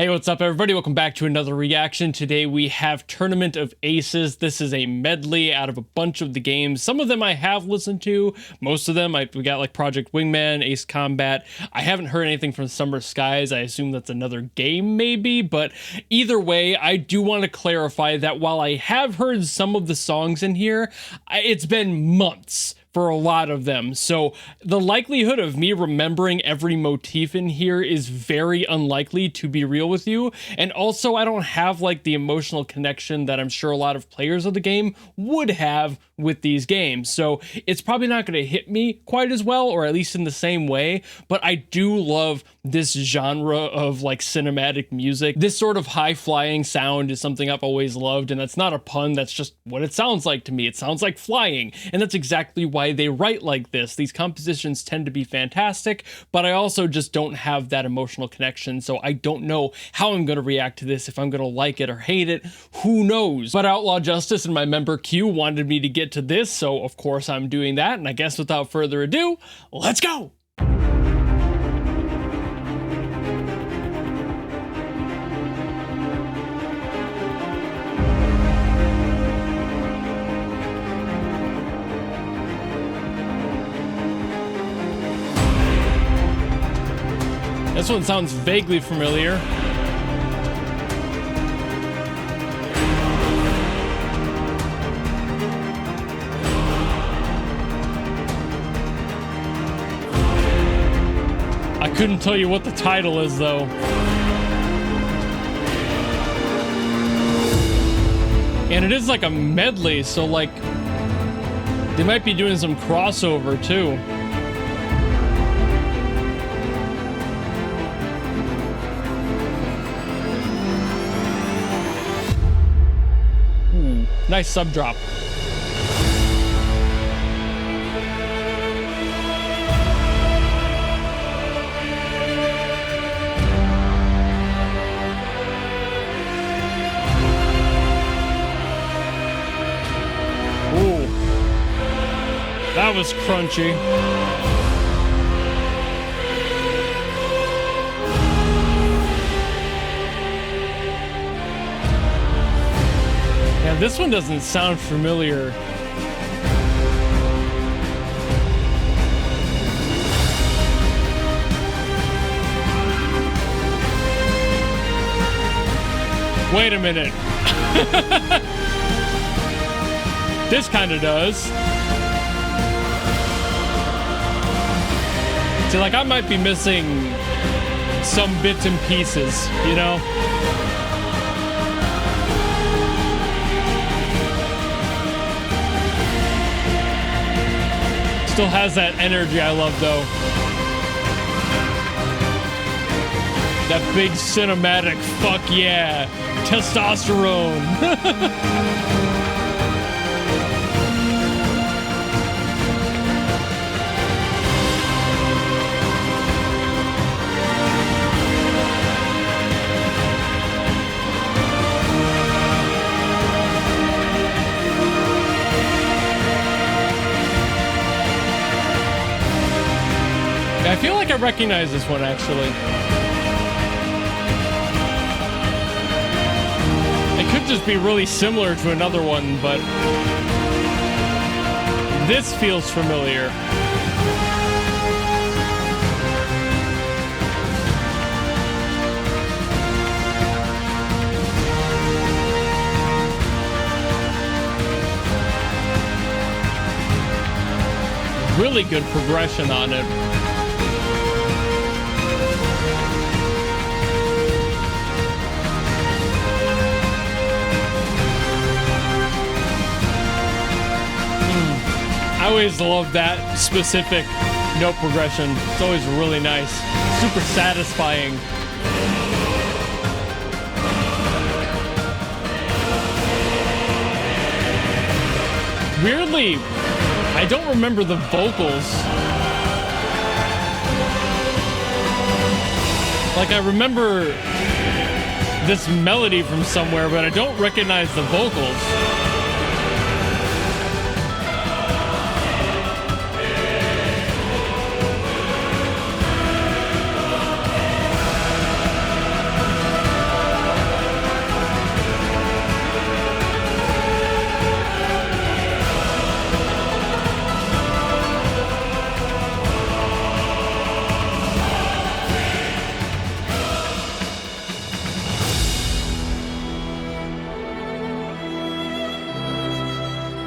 Hey, what's up everybody? Welcome back to another reaction. Today we have Tournament of Aces. This is a medley out of a bunch of the games. Some of them I have listened to. Most of them, we got like Project Wingman, Ace Combat. I haven't heard anything from Summer Skies. I assume that's another game maybe, but either way, I do want to clarify that while I have heard some of the songs in here, it's been months for a lot of them. So the likelihood of me remembering every motif in here is very unlikely, to be real with you. And also I don't have like the emotional connection that I'm sure a lot of players of the game would have with these games. So it's probably not going to hit me quite as well, or at least in the same way, but I do love this genre of like cinematic music. This sort of high flying sound is something I've always loved, and that's not a pun, that's just what it sounds like to me. It sounds like flying, and that's exactly why they write like this. These compositions tend to be fantastic, but I also just don't have that emotional connection, so I don't know how I'm going to react to this, if I'm going to like it or hate it, who knows. But Outlaw Justice and my member Q wanted me to get to this, so of course I'm doing that, and I guess without further ado, let's go! This one sounds vaguely familiar. I couldn't tell you what the title is, though. And it is like a medley, so like they might be doing some crossover too. Nice sub drop. Ooh, that was crunchy. This one doesn't sound familiar. Wait a minute. This kind of does. See, like I might be missing some bits and pieces, you know? Still has that energy I love, though. That big cinematic, fuck yeah, testosterone. I feel like I recognize this one, actually. It could just be really similar to another one, but this feels familiar. Really good progression on it. I always love that specific note progression. It's always really nice. Super satisfying. Weirdly, I don't remember the vocals. Like, I remember this melody from somewhere, but I don't recognize the vocals.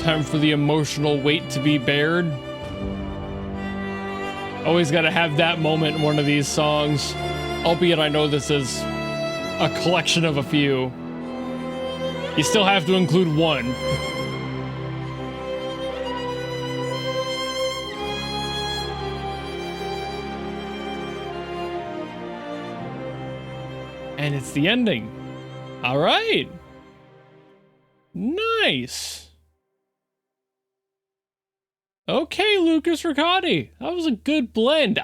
Time for the emotional weight to be bared. Always got to have that moment in one of these songs. Albeit I know this is a collection of a few. You still have to include one. And it's the ending. All right. Nice. Okay, Lucas Ricciotti. That was a good blend.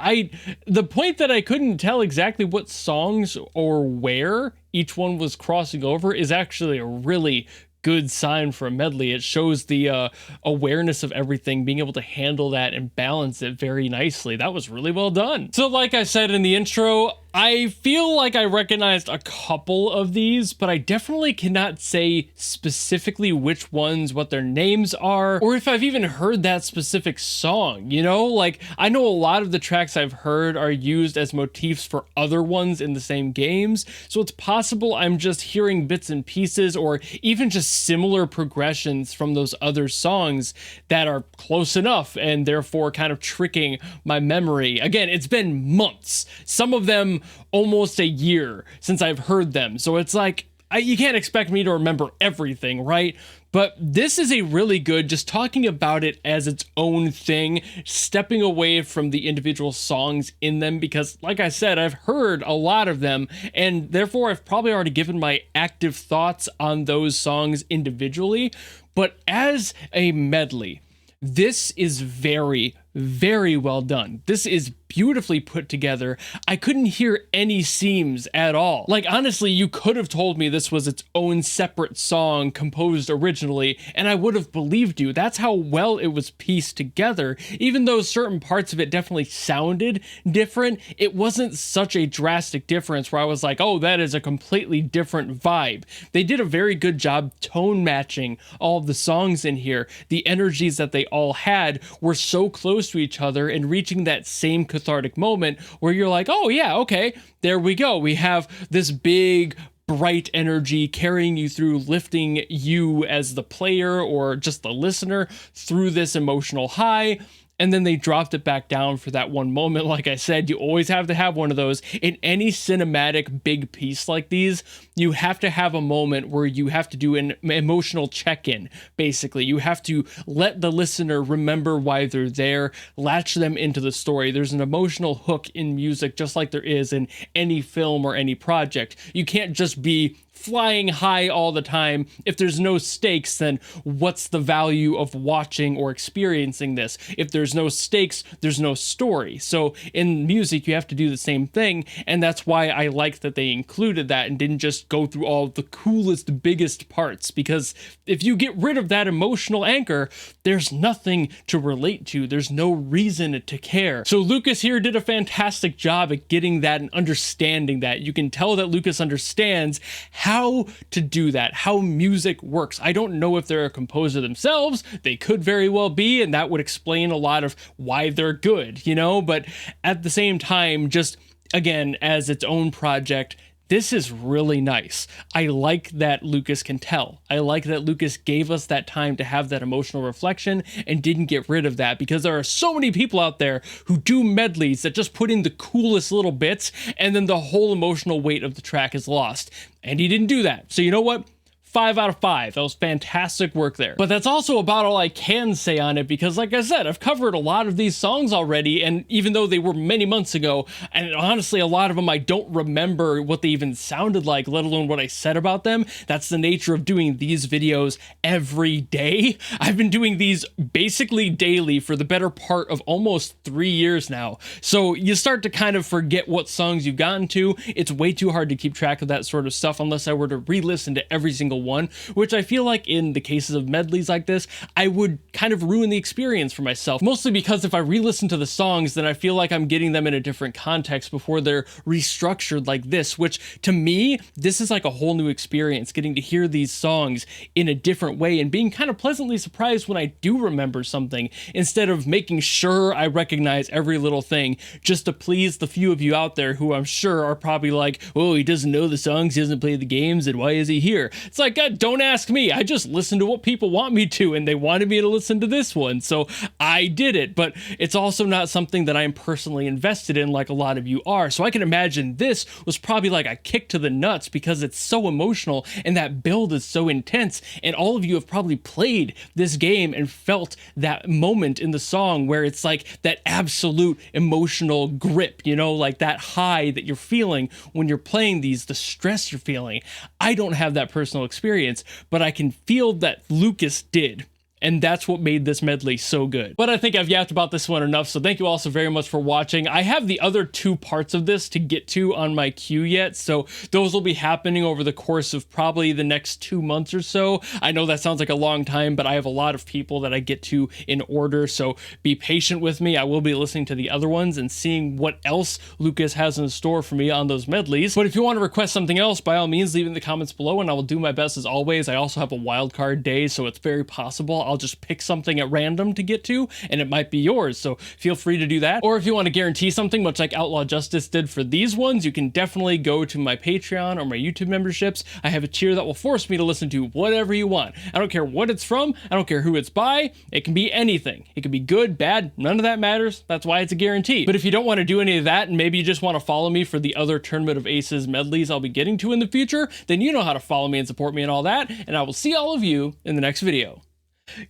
The point that I couldn't tell exactly what songs or where each one was crossing over is actually a really good sign for a medley. It shows the awareness of everything, being able to handle that and balance it very nicely. That was really well done. So like I said in the intro, I feel like I recognized a couple of these, but I definitely cannot say specifically which ones, what their names are, or if I've even heard that specific song, you know? Like, I know a lot of the tracks I've heard are used as motifs for other ones in the same games, so it's possible I'm just hearing bits and pieces, or even just similar progressions from those other songs that are close enough, and therefore kind of tricking my memory. Again, it's been months. Some of them almost a year since I've heard them. So it's like, you can't expect me to remember everything, right? But this is a really good, just talking about it as its own thing, stepping away from the individual songs in them, because like I said, I've heard a lot of them, and therefore I've probably already given my active thoughts on those songs individually. But as a medley, this is very, very well done. This is beautifully put together. I couldn't hear any seams at all. Like, honestly, you could have told me this was its own separate song composed originally, and I would have believed you. That's how well it was pieced together. Even though certain parts of it definitely sounded different, it wasn't such a drastic difference where I was like, oh, that is a completely different vibe. They did a very good job tone matching all of the songs in here. The energies that they all had were so close to each other and reaching that same cathartic moment where you're like, oh yeah, okay, there we go. We have this big, bright energy carrying you through, lifting you as the player or just the listener through this emotional high. And then they dropped it back down for that one moment. Like I said, you always have to have one of those. In any cinematic big piece like these, you have to have a moment where you have to do an emotional check-in, basically. You have to let the listener remember why they're there, latch them into the story. There's an emotional hook in music, just like there is in any film or any project. You can't just be flying high all the time. If there's no stakes, then what's the value of watching or experiencing this? If there's no stakes, there's no story. So in music, you have to do the same thing, and that's why I like that they included that and didn't just go through all the coolest, biggest parts, because if you get rid of that emotional anchor, there's nothing to relate to. There's no reason to care. So Lucas here did a fantastic job at getting that and understanding that. You can tell that Lucas understands how to do that, how music works. I don't know if they're a composer themselves. They could very well be, and that would explain a lot of why they're good, you know? But at the same time, just again, as its own project, this is really nice. I like that Lucas can tell. I like that Lucas gave us that time to have that emotional reflection and didn't get rid of that, because there are so many people out there who do medleys that just put in the coolest little bits and then the whole emotional weight of the track is lost. And he didn't do that. So you know what? 5 out of 5. That was fantastic work there. But that's also about all I can say on it, because like I said, I've covered a lot of these songs already, and even though they were many months ago, and honestly a lot of them I don't remember what they even sounded like, let alone what I said about them. That's the nature of doing these videos every day. I've been doing these basically daily for the better part of almost 3 years now. So you start to kind of forget what songs you've gotten to. It's way too hard to keep track of that sort of stuff unless I were to re-listen to every single one, which I feel like in the cases of medleys like this, I would kind of ruin the experience for myself. Mostly because if I re-listen to the songs, then I feel like I'm getting them in a different context before they're restructured like this, which to me, this is like a whole new experience, getting to hear these songs in a different way and being kind of pleasantly surprised when I do remember something, instead of making sure I recognize every little thing just to please the few of you out there who I'm sure are probably like, oh, he doesn't know the songs, he doesn't play the games, and why is he here? It's like, like, don't ask me. I just listen to what people want me to, and they wanted me to listen to this one, so I did it. But it's also not something that I am personally invested in like a lot of you are. So I can imagine this was probably like a kick to the nuts because it's so emotional and that build is so intense. And all of you have probably played this game and felt that moment in the song where it's like that absolute emotional grip, you know, like that high that you're feeling when you're playing these, the stress you're feeling. I don't have that personal experience, but I can feel that Lucas did. And that's what made this medley so good. But I think I've yapped about this one enough, so thank you all so very much for watching. I have the other 2 parts of this to get to on my queue yet, so those will be happening over the course of probably the next 2 months or so. I know that sounds like a long time, but I have a lot of people that I get to in order, so be patient with me. I will be listening to the other ones and seeing what else Lucas has in store for me on those medleys. But if you want to request something else, by all means, leave it in the comments below, and I will do my best as always. I also have a wildcard day, so it's very possible I'll just pick something at random to get to, and it might be yours, so feel free to do that. Or if you want to guarantee something, much like Outlaw Justice did for these ones, you can definitely go to my Patreon or my YouTube memberships. I have a tier that will force me to listen to whatever you want. I don't care what it's from, I don't care who it's by, it can be anything. It can be good, bad, none of that matters. That's why it's a guarantee. But if you don't want to do any of that, and maybe you just want to follow me for the other Tournament of Aces medleys I'll be getting to in the future, then you know how to follow me and support me and all that, and I will see all of you in the next video.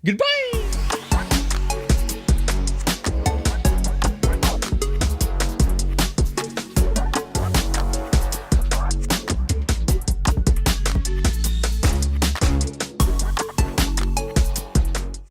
Goodbye!